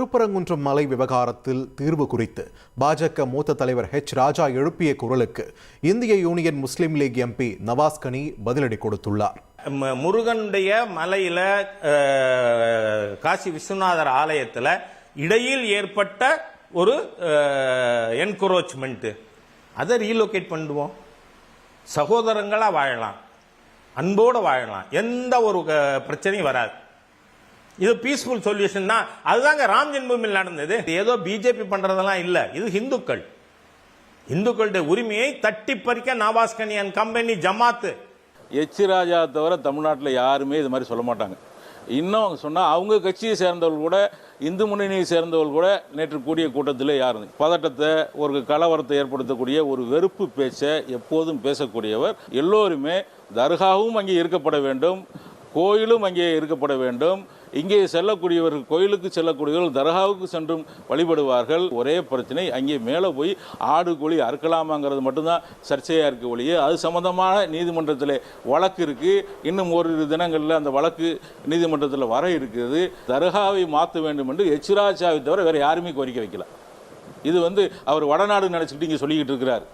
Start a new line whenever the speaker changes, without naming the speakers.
திருப்பரங்குன்றம் மலை விவகாரத்தில் தீர்வு குறித்து பாஜக மூத்த தலைவர் ராஜா எழுப்பிய குரலுக்கு இந்திய யூனியன் முஸ்லீம் லீக் எம்பி நவாஸ் கனி பதிலடி கொடுத்துள்ளார்.
முருகனுடைய மலையில காசி விஸ்வநாதர் ஆலயத்தில் இடையில் ஏற்பட்ட ஒரு என்கரோச்மெண்ட், அதை ரீலோகேட் பண்ணுவோம். சகோதரங்களா வாழலாம், அன்போடு வாழலாம், எந்த ஒரு பிரச்சனையும் வராது. இது பீஸ்ஃபுல் சொல்யூஷன் தான். அதுதாங்க ராம் ஜென்மபூமியில் நடந்தது. ஏதோ பிஜேபி பண்றதெல்லாம் இல்ல, இது இந்துக்களுடைய உரிமையை தட்டி பறிக்க நவாஸ் கனி அண்ட் கம்பெனி ஜமாத்து.
ராஜா தவிர தமிழ்நாட்டில் யாருமே இது மாதிரி சொல்ல மாட்டாங்க. இன்னும் சொன்னால் அவங்க கட்சியை சேர்ந்தவர்கள் கூட, இந்து முன்னணியை சேர்ந்தவர்கள் கூட நேற்று கூடிய கூட்டத்தில் யார் பதட்டத்தை, ஒரு கலவரத்தை ஏற்படுத்தக்கூடிய ஒரு வெறுப்பு பேச்சை எப்போதும் பேசக்கூடியவர். எல்லோருமே தர்காவும் அங்கே இருக்கப்பட வேண்டும், கோயிலும் அங்கே இருக்கப்பட வேண்டும். இங்கே செல்லக்கூடியவர்கள், கோயிலுக்கு செல்லக்கூடியவர்கள் தர்காவுக்கு சென்றும் வழிபடுவார்கள். ஒரே பிரச்சனை, அங்கே மேலே போய் ஆடு கோழி அறுக்கலாமாங்கிறது மட்டும்தான் சர்ச்சையாக இருக்க ஒழிய அது சம்பந்தமான நீதிமன்றத்தில் வழக்கு இருக்குது. இன்னும் ஓரிரு தினங்களில் அந்த வழக்கு நீதிமன்றத்தில் வர இருக்கிறது. தர்காவை மாற்ற வேண்டும் என்று ராஜாவை தவிர வேறு யாருமே கோரிக்கை வைக்கல. இது அவர் வடநாடு நினச்சிக்கிட்டு இங்கே சொல்லிக்கிட்டு இருக்கிறார்.